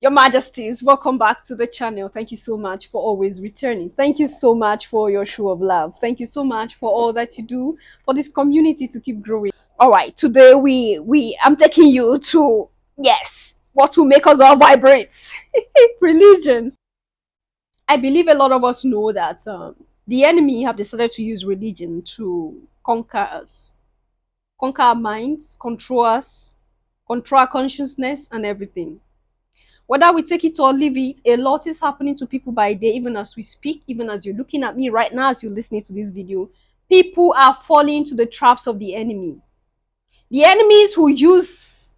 Your Majesties, welcome back to the channel. Thank you so much for always returning. Thank you so much for your show of love. Thank you so much for all that you do for this community to keep growing. All right, today I'm taking you to, yes, what will make us all vibrate. Religion. I believe a lot of us know that the enemy have decided to use religion to conquer us, conquer our minds, control our consciousness and everything. Whether we take it or leave it, a lot is happening to people by day, even as we speak, even as you're looking at me right now, as you're listening to this video. People are falling into the traps of the enemy. The enemies who use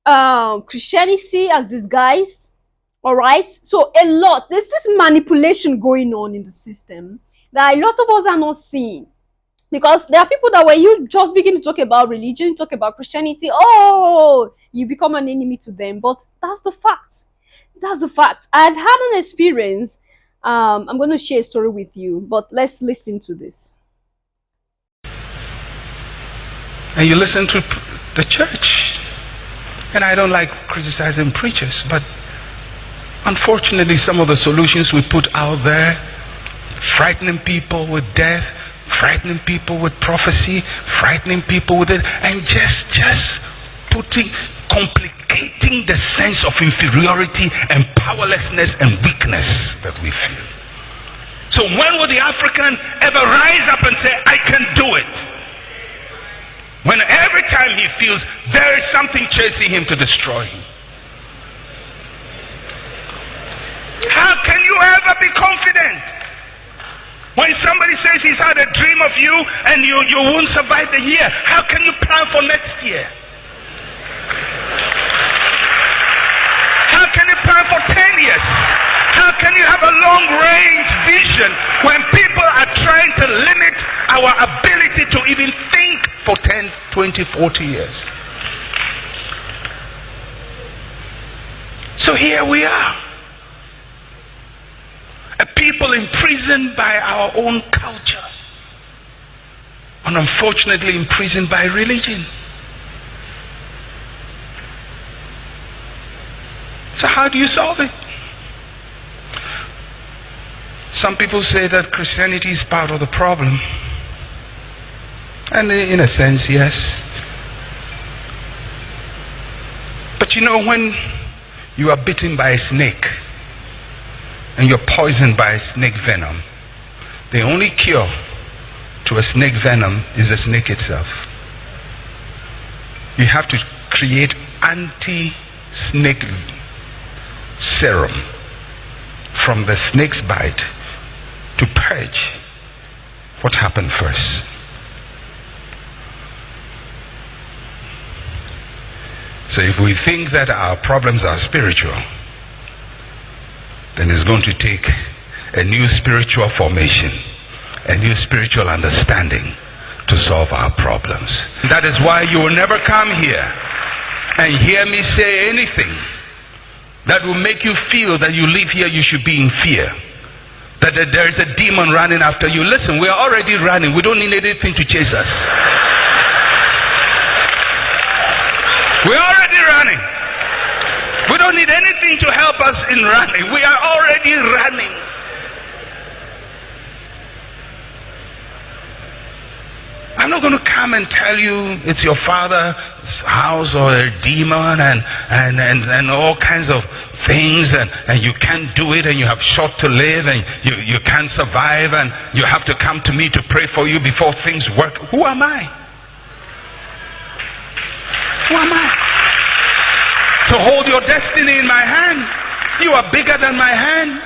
Christianity as disguise, all right? So there's this manipulation going on in the system that a lot of us are not seeing. Because there are people that when you just begin to talk about religion, talk about Christianity, oh, you become an enemy to them. But that's the fact. That's the fact. I've had an experience. I'm going to share a story with you, but let's listen to this. And you listen to the church. And I don't like criticizing preachers, but unfortunately some of the solutions we put out there, frightening people with death, frightening people with prophecy, frightening people with it, and just complicating the sense of inferiority and powerlessness and weakness that we feel. So when will the African ever rise up and say, I can do it? When every time he feels there is something chasing him to destroy him. How can you ever be confident? When somebody says he's had a dream of you and you won't survive the year, how can you plan for next year? How can you plan for 10 years? How can you have a long-range vision when people are trying to limit our ability to even think for 10, 20, 40 years? So here we are. A people imprisoned by our own culture, and unfortunately imprisoned by religion. So how do you solve it? Some people say that Christianity is part of the problem. And in a sense, yes. But you know, when you are bitten by a snake and you're poisoned by snake venom, the only cure to a snake venom is the snake itself. You have to create anti-snake serum from the snake's bite to purge what happened first. So if we think that our problems are spiritual, then it's going to take a new spiritual formation, a new spiritual understanding to solve our problems. That is why you will never come here and hear me say anything that will make you feel that you live here, you should be in fear, that there is a demon running after you. Listen, we are already running. We don't need anything to chase us. We're already running. We don't need anything to help us in running. We are already running. I'm not going to come and tell you it's your father's house or a demon and all kinds of things and you can't do it and you have short to live and you can't survive and you have to come to me to pray for you before things work. Who am I? Who am I? To hold your destiny in my hand. You are bigger than my hand.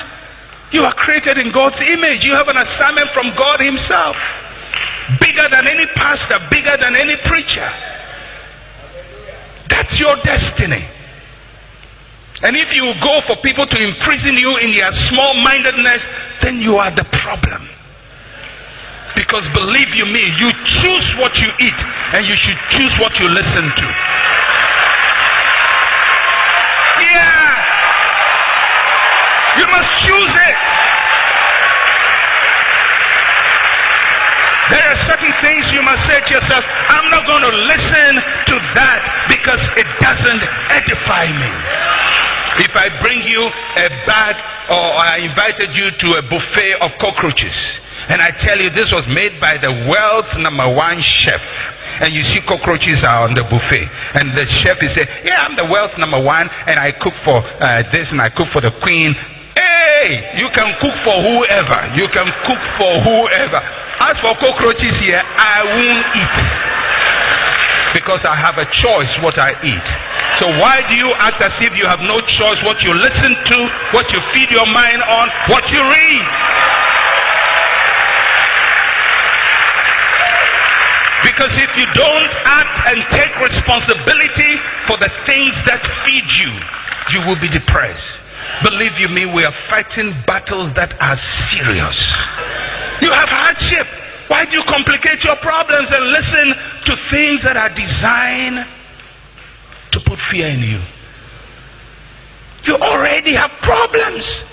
You are created in God's image. You have an assignment from God himself. Bigger than any pastor, bigger than any preacher. That's your destiny. And if you go for people to imprison you in their small-mindedness, then you are the problem. Because believe you me, you choose what you eat and you should choose what you listen to. Yeah. You must choose it. There are certain things you must say to yourself, I'm not going to listen to that because it doesn't edify me. If I bring you a bag, or I invited you to a buffet of cockroaches, and I tell you this was made by the world's number one chef, and you see cockroaches are on the buffet, and the chef is saying, yeah, I'm the world's number one, and I cook for this, and I cook for the queen. Hey, you can cook for whoever. You can cook for whoever. As for cockroaches here, I won't eat, because I have a choice what I eat. So why do you act as if you have no choice what you listen to, what you feed your mind on, what you read? Because if you don't act and take responsibility for the things that feed you, you will be depressed. Believe you me, we are fighting battles that are serious. You have hardship. Why do you complicate your problems and listen to things that are designed to put fear in you? You already have problems.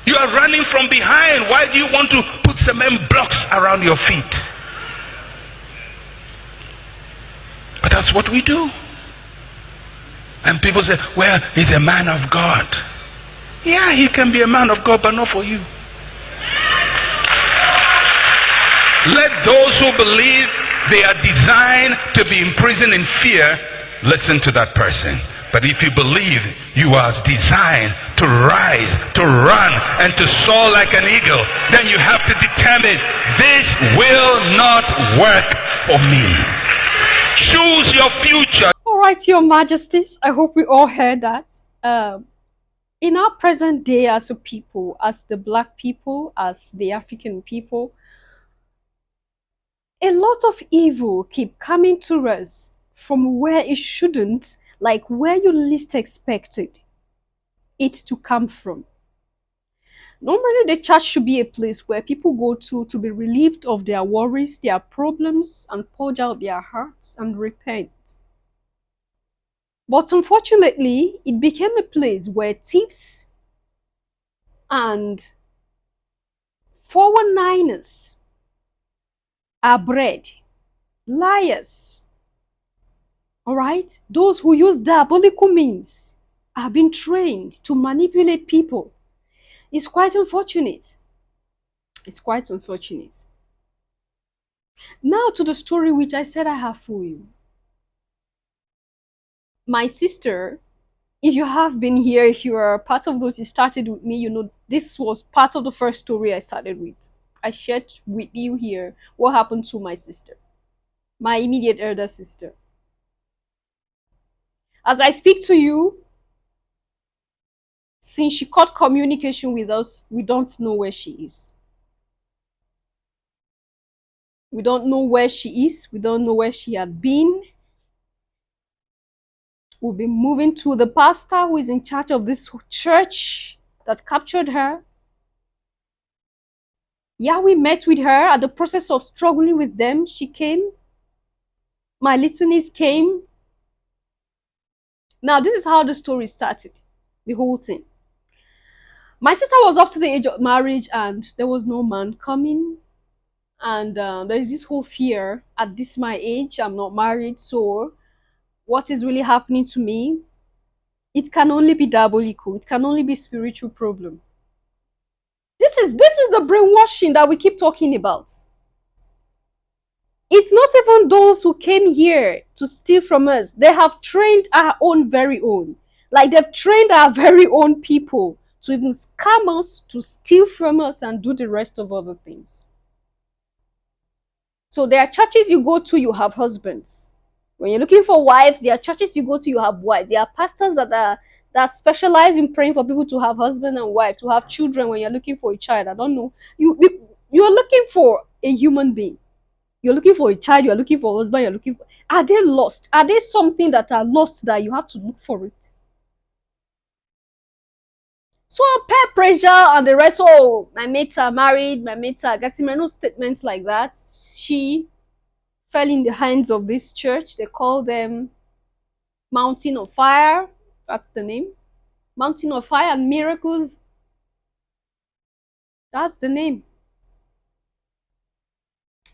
You are running from behind. Why do you want to put cement blocks around your feet? But that's what we do. And people say, well, he's a man of God. Yeah, he can be a man of God, but not for you. Let those who believe they are designed to be imprisoned in fear listen to that person. But if you believe you are designed to rise, to run, and to soar like an eagle, then you have to determine, this will not work for me. Choose your future. All right, Your Majesties, I hope we all heard that. In our present day as a people, as the Black people, as the African people, a lot of evil keep coming to us from where it shouldn't, like where you least expected it to come from. Normally, the church should be a place where people go to be relieved of their worries, their problems, and purge out their hearts and repent. But unfortunately, it became a place where thieves and 419ers are bred, liars, all right? Those who use diabolical means are being trained to manipulate people. It's quite unfortunate. It's quite unfortunate. Now to the story which I said I have for you. My sister, if you have been here, if you are part of those who started with me, you know this was part of the first story I started with. I shared with you here what happened to my sister, my immediate elder sister. As I speak to you, since she cut communication with us, we don't know where she is. We don't know where she is. We don't know where she had been. We'll be moving to the pastor who is in charge of this church that captured her. Yeah, we met with her at the process of struggling with them. She came. My little niece came. Now, this is how the story started, the whole thing. My sister was up to the age of marriage and there was no man coming. And there is this whole fear at this my age, I'm not married, so what is really happening to me? It can only be diabolical. It can only be spiritual problem. This is the brainwashing that we keep talking about. It's not even those who came here to steal from us. They have trained our own very own. Like they've trained our very own people to even scam us, to steal from us and do the rest of other things. So there are churches you go to, you have husbands. When you're looking for wives, there are churches you go to, you have wives. There are pastors that specialize in praying for people to have husband and wife, to have children when you're looking for a child. I don't know. You're looking for a human being. You're looking for a child, you're looking for a husband, you're looking for... Are they lost? Are they something that are lost that you have to look for it? So peer pressure and the rest, oh, my mates are married, my mates are getting married, no statements like that. She fell in the hands of this church. They call them Mountain of Fire. That's the name. Mountain of Fire and Miracles. That's the name.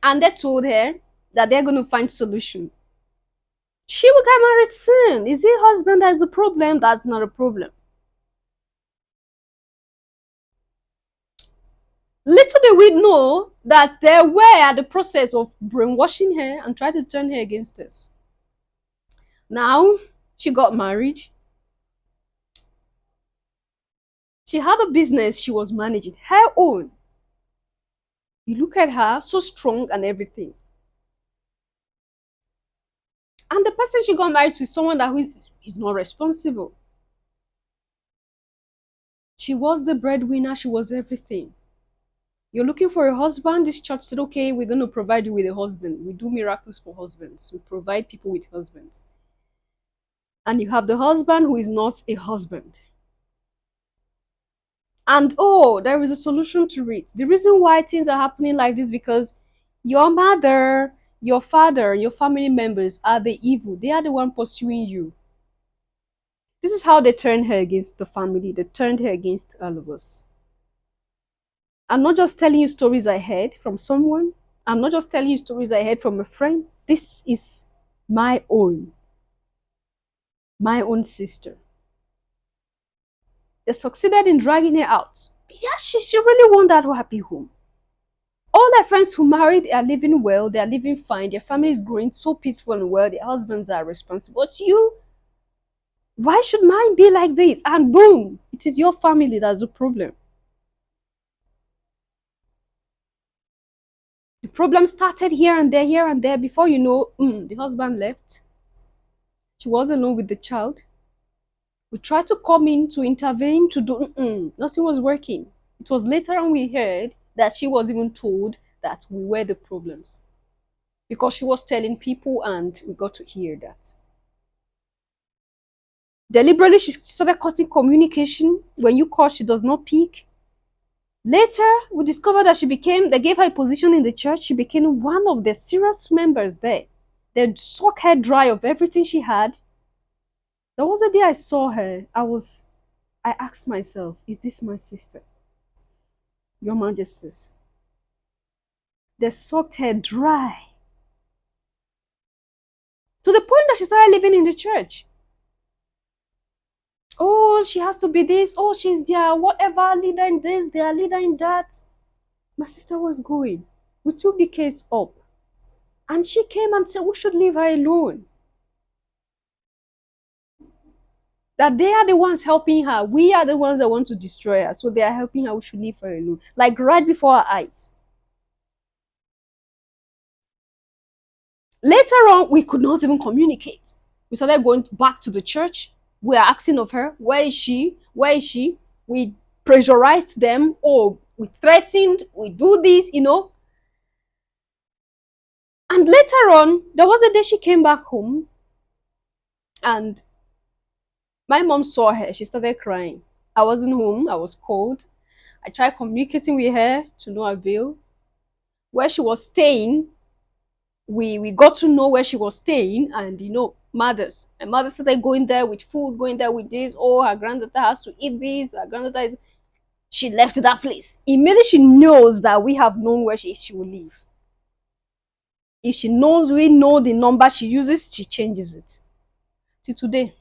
And they told her that they're going to find solution. She will get married soon. Is it husband that's the problem? That's not a problem. Little did we know that they were at the process of brainwashing her and trying to turn her against us. Now, she got married. She had a business she was managing, her own. You look at her, so strong and everything. And the person she got married to is someone that is not responsible. She was the breadwinner, she was everything. You're looking for a husband, this church said, okay, we're going to provide you with a husband. We do miracles for husbands. We provide people with husbands. And you have the husband who is not a husband. And oh, there is a solution to it. The reason why things are happening like this because your mother, your father, your family members are the evil. They are the one pursuing you. This is how they turned her against the family. They turned her against all of us. I'm not just telling you stories I heard from someone. I'm not just telling you stories I heard from a friend. This is my own sister. They succeeded in dragging her out. Yeah, she really want that happy home. All her friends who married are living well, they are living fine, their family is growing so peaceful and well, their husbands are responsible. But you, why should mine be like this? And boom, it is your family that's the problem. The problem started here and there. Before you know, the husband left. She was alone with the child. We tried to come in to intervene to do, nothing was working. It was later on we heard that she was even told that we were the problems because she was telling people and we got to hear that. Deliberately, she started cutting communication. When you call, she does not pick. Later, we discovered that they gave her a position in the church. She became one of the serious members there. They sucked her dry of everything she had. There was a day I saw her. I asked myself, is this my sister? Your Majesties. They sucked her dry. To the point that she started living in the church. Oh, she has to be this. Oh, she's their whatever leader in this, their leader in that. My sister was going. We took the case up. And she came and said we should leave her alone. That they are the ones helping her. We are the ones that want to destroy her. So they are helping her. We should leave her alone. Like right before our eyes. Later on, we could not even communicate. We started going back to the church. We are asking of her, where is she? Where is she? We pressurized them. Oh, we threatened. We do this, And later on, there was a day she came back home and my mom saw her. She started crying. I wasn't home. I was cold. I tried communicating with her to no avail. Where she was staying, we got to know where she was staying and mothers. And mother started going there with food, going there with this. Oh, her granddaughter has to eat this. Her granddaughter is. She left that place. Immediately she knows that we have known where she will live. If she knows we know the number she uses, she changes it. Till today,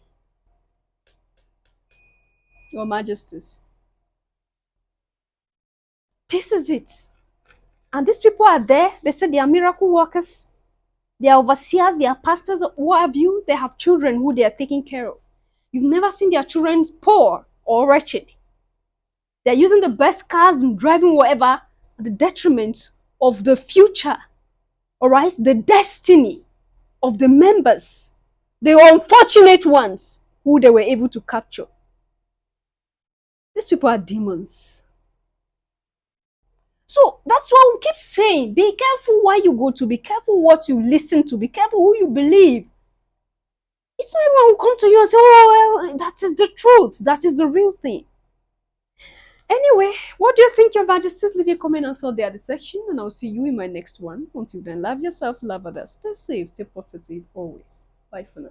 Your Majesties. This is it. And these people are there. They said they are miracle workers. They are overseers. They are pastors. What have you? They have children who they are taking care of. You've never seen their children poor or wretched. They're using the best cars and driving whatever at the detriment of the future. All right? The destiny of the members. The unfortunate ones who they were able to capture. These people are demons. So that's why we keep saying, be careful where you go to, be careful what you listen to, be careful who you believe. It's not everyone will come to you and say, oh, well, that is the truth, that is the real thing. Anyway, what do you think, Your Majesties? Leave a comment and thought there at the section, and I'll see you in my next one. Until then, love yourself, love others, stay safe, stay positive always. Bye for now.